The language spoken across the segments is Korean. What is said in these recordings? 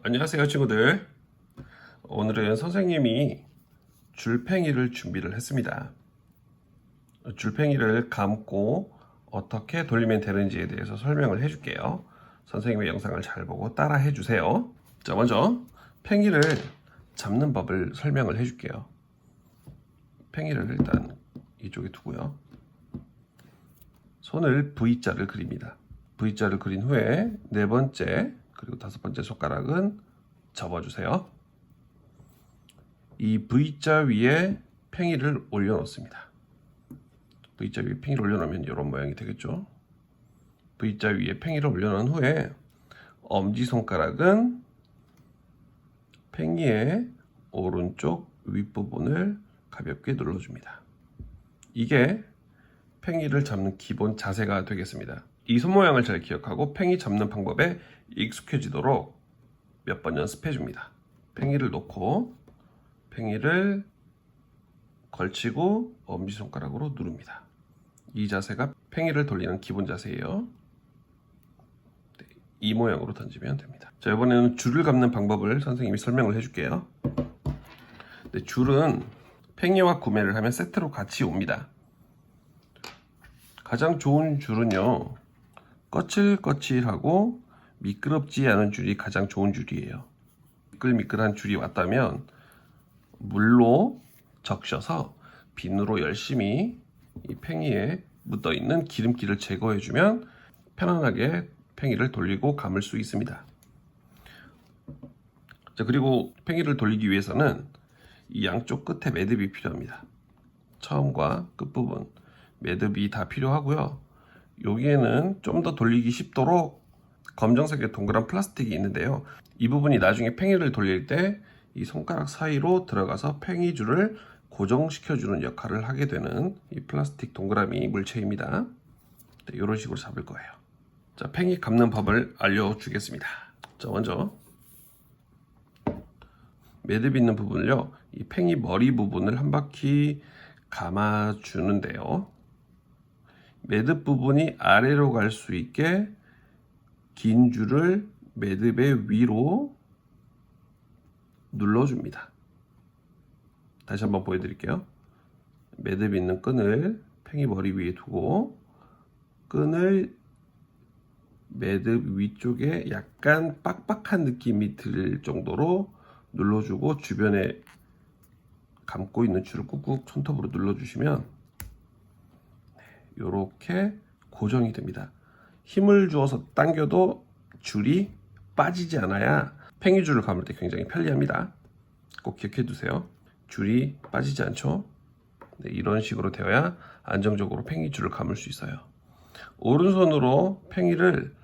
안녕하세요 친구들. 오늘은 선생님이 줄팽이를 준비를 했습니다. 줄팽이를 감고 어떻게 돌리면 되는지에 대해서 설명을 해줄게요. 선생님의 영상을 잘 보고 따라 해주세요. 자, 먼저 팽이를 잡는 법을 설명을 해줄게요. 팽이를 일단 이쪽에 두고요. 손을 V자를 그립니다. V자를 그린 후에 네 번째 그리고 다섯 번째 손가락은 접어주세요. 이 V자 위에 팽이를 올려놓습니다. V자 위에 팽이를 올려놓으면 이런 모양이 되겠죠. V자 위에 팽이를 올려놓은 후에 엄지손가락은 팽이의 오른쪽 윗부분을 가볍게 눌러줍니다. 이게 팽이를 잡는 기본 자세가 되겠습니다. 이 손모양을 잘 기억하고 팽이 잡는 방법에 익숙해지도록 몇 번 연습해줍니다. 팽이를 놓고 팽이를 걸치고 엄지손가락으로 누릅니다. 이 자세가 팽이를 돌리는 기본 자세예요. 이 모양으로 던지면 됩니다. 자, 이번에는 줄을 감는 방법을 선생님이 설명을 해줄게요. 줄은 팽이와 구매를 하면 세트로 같이 옵니다. 가장 좋은 줄은요, 거칠거칠하고 미끄럽지 않은 줄이 가장 좋은 줄이에요. 미끌미끌한 줄이 왔다면 물로 적셔서 비누로 열심히 이 팽이에 묻어있는 기름기를 제거해주면 편안하게 팽이를 돌리고 감을 수 있습니다. 자, 그리고 팽이를 돌리기 위해서는 이 양쪽 끝에 매듭이 필요합니다. 처음과 끝부분 매듭이 다 필요하고요. 여기에는 좀 더 돌리기 쉽도록 검정색의 동그란 플라스틱이 있는데요. 이 부분이 나중에 팽이를 돌릴 때 이 손가락 사이로 들어가서 팽이줄을 고정시켜주는 역할을 하게 되는 이 플라스틱 동그라미 물체입니다. 이런 식으로 잡을 거예요. 자, 팽이 감는 법을 알려주겠습니다. 자, 먼저 매듭 있는 부분을요, 이 팽이 머리 부분을 한 바퀴 감아주는데요. 매듭 부분이 아래로 갈 수 있게 긴 줄을 매듭의 위로 눌러줍니다. 다시 한번 보여드릴게요. 매듭 있는 끈을 팽이 머리 위에 두고 끈을 매듭 위쪽에 약간 빡빡한 느낌이 들 정도로 눌러주고 주변에 감고 있는 줄을 꾹꾹 손톱으로 눌러주시면 이렇게 고정이 됩니다. 힘을 주어서 당겨도 줄이 빠지지 않아야 팽이줄을 감을 때 굉장히 편리합니다. 꼭 기억해 두세요. 줄이 빠지지 않죠. 네, 이런 식으로 되어야 안정적으로 팽이줄을 감을 수 있어요. 오른손으로 팽이를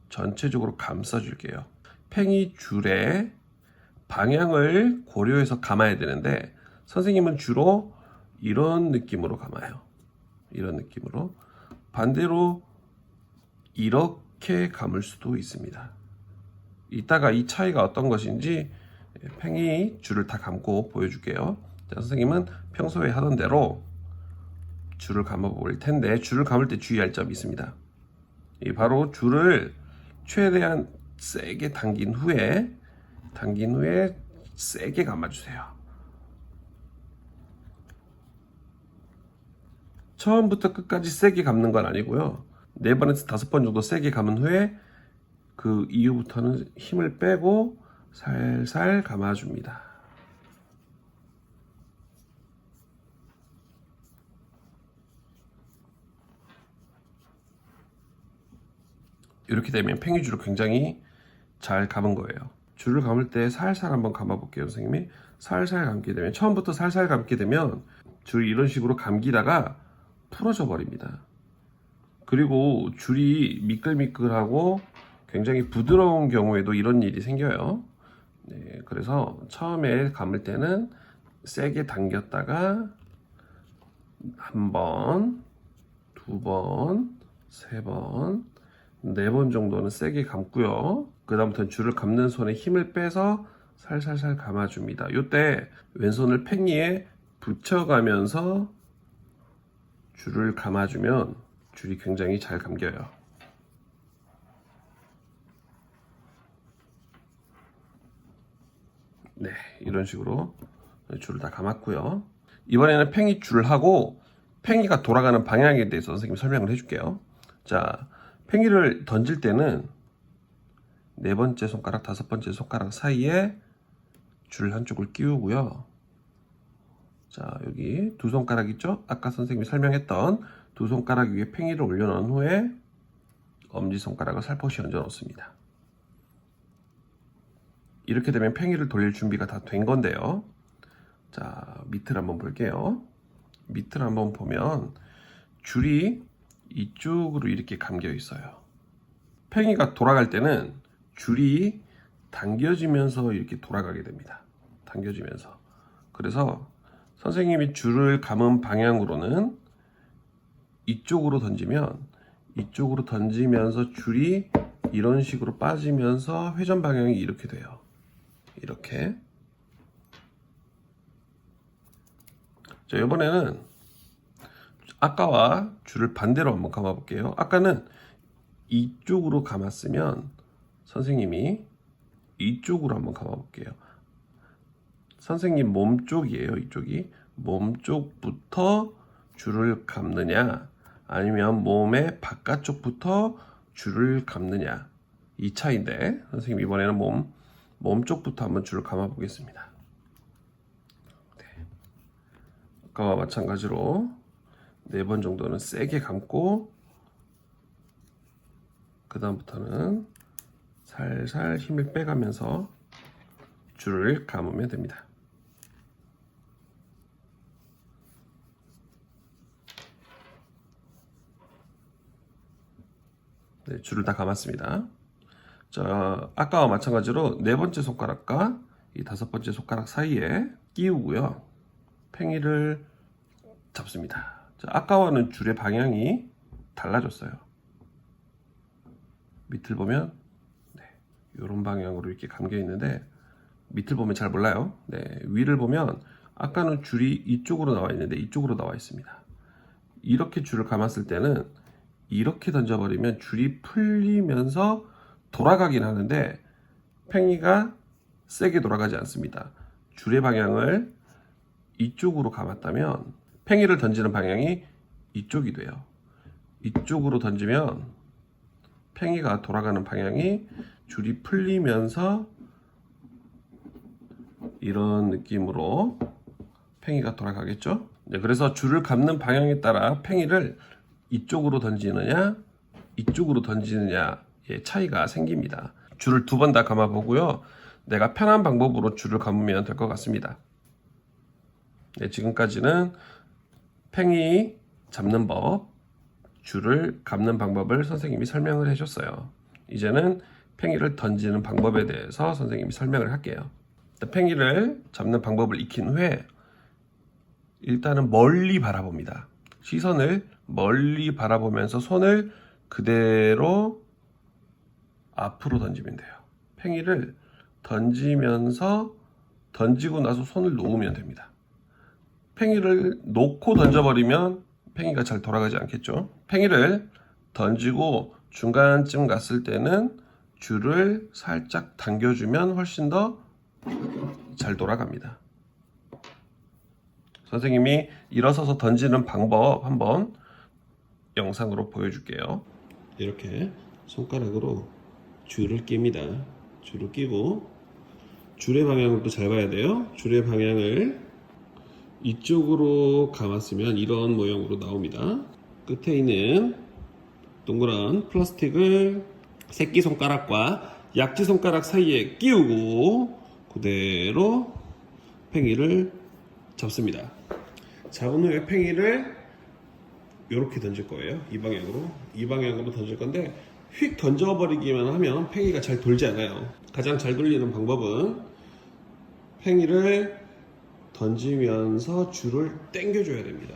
전체적으로 감싸 줄게요. 팽이줄의 방향을 고려해서 감아야 되는데 선생님은 주로 이런 느낌으로 감아요. 이런 느낌으로. 반대로 이렇게 감을 수도 있습니다. 이따가 이 차이가 어떤 것인지 팽이 줄을 다 감고 보여줄게요. 자, 선생님은 평소에 하던 대로 줄을 감아 볼 텐데 줄을 감을 때 주의할 점이 있습니다. 바로 줄을 최대한 세게 당긴 후에 세게 감아주세요. 처음부터 끝까지 세게 감는 건 아니고요. 4번에서 5번 정도 세게 감은 후에 그 이후부터는 힘을 빼고 살살 감아줍니다. 이렇게 되면 팽이줄을 굉장히 잘 감은 거예요. 줄을 감을 때 살살 한번 감아볼게요. 선생님이 살살 감게 되면 처음부터 살살 감게 되면 줄이 이런 식으로 감기다가 풀어져 버립니다. 그리고 줄이 미끌미끌하고 굉장히 부드러운 경우에도 이런 일이 생겨요. 네, 그래서 처음에 감을 때는 세게 당겼다가 한 번, 두 번, 세 번, 4번 정도는 세게 감고요. 그 다음부터는 줄을 감는 손에 힘을 빼서 살살살 감아줍니다. 이때 왼손을 팽이에 붙여가면서 줄을 감아주면 줄이 굉장히 잘 감겨요. 네, 이런 식으로 줄을 다 감았고요. 이번에는 팽이 줄을 하고 팽이가 돌아가는 방향에 대해서 선생님이 설명을 해줄게요. 자, 팽이를 던질 때는 네 번째 손가락, 다섯 번째 손가락 사이에 줄 한쪽을 끼우고요. 자, 여기 두 손가락 있죠? 아까 선생님이 설명했던 두 손가락 위에 팽이를 올려놓은 후에 엄지손가락을 살포시 얹어 놓습니다. 이렇게 되면 팽이를 돌릴 준비가 다 된 건데요. 자, 밑을 한번 볼게요. 밑을 한번 보면 줄이 이쪽으로 이렇게 감겨 있어요. 팽이가 돌아갈 때는 줄이 당겨지면서 이렇게 돌아가게 됩니다. 당겨지면서. 그래서 선생님이 줄을 감은 방향으로는 이쪽으로 던지면서 줄이 이런 식으로 빠지면서 회전 방향이 이렇게 돼요. 이렇게. 자, 이번에는 아까와 줄을 반대로 한번 감아 볼게요. 아까는 이쪽으로 감았으면 선생님이 이쪽으로 한번 감아 볼게요. 선생님 몸 쪽이에요. 이쪽이 몸 쪽부터 줄을 감느냐 아니면 몸의 바깥쪽부터 줄을 감느냐, 이 차이인데 선생님 이번에는 몸 쪽부터 한번 줄을 감아 보겠습니다. 네. 아까와 마찬가지로 4번 정도는 세게 감고 그 다음부터는 살살 힘을 빼가면서 줄을 감으면 됩니다. 네, 줄을 다 감았습니다. 자, 아까와 마찬가지로 4번째 손가락과 이 5번째 손가락 사이에 끼우고요. 팽이를 잡습니다. 자, 아까와는 줄의 방향이 달라졌어요. 밑을 보면 이런 방향으로 이렇게 감겨 있는데 밑을 보면 잘 몰라요. 네, 위를 보면 아까는 줄이 이쪽으로 나와 있는데 이쪽으로 나와 있습니다. 이렇게 줄을 감았을 때는 이렇게 던져버리면 줄이 풀리면서 돌아가긴 하는데 팽이가 세게 돌아가지 않습니다. 줄의 방향을 이쪽으로 감았다면 팽이를 던지는 방향이 이쪽이 돼요. 이쪽으로 던지면 팽이가 돌아가는 방향이 줄이 풀리면서 이런 느낌으로 팽이가 돌아가겠죠. 네, 그래서 줄을 감는 방향에 따라 팽이를 이쪽으로 던지느냐 이쪽으로 던지느냐의 차이가 생깁니다. 줄을 2번 다 감아 보고요. 내가 편한 방법으로 줄을 감으면 될 것 같습니다. 네, 지금까지는 팽이 잡는 법, 줄을 감는 방법을 선생님이 설명을 해줬어요. 이제는 팽이를 던지는 방법에 대해서 선생님이 설명을 할게요. 팽이를 잡는 방법을 익힌 후에 일단은 멀리 바라봅니다. 시선을 멀리 바라보면서 손을 그대로 앞으로 던지면 돼요. 팽이를 던지면서 던지고 나서 손을 놓으면 됩니다. 팽이를 놓고 던져버리면 팽이가 잘 돌아가지 않겠죠. 팽이를 던지고 중간쯤 갔을 때는 줄을 살짝 당겨주면 훨씬 더 잘 돌아갑니다. 선생님이 일어서서 던지는 방법 한번 영상으로 보여줄게요. 이렇게 손가락으로 줄을 낍니다. 줄을 끼고 줄의 방향도 잘 봐야 돼요. 줄의 방향을 이쪽으로 감았으면 이런 모양으로 나옵니다. 끝에 있는 동그란 플라스틱을 새끼손가락과 약지손가락 사이에 끼우고 그대로 팽이를 잡습니다. 잡은 후에 팽이를 이렇게 던질 거예요. 이 방향으로 던질 건데 휙 던져버리기만 하면 팽이가 잘 돌지 않아요. 가장 잘 돌리는 방법은 팽이를 던지면서 줄을 당겨줘야 됩니다.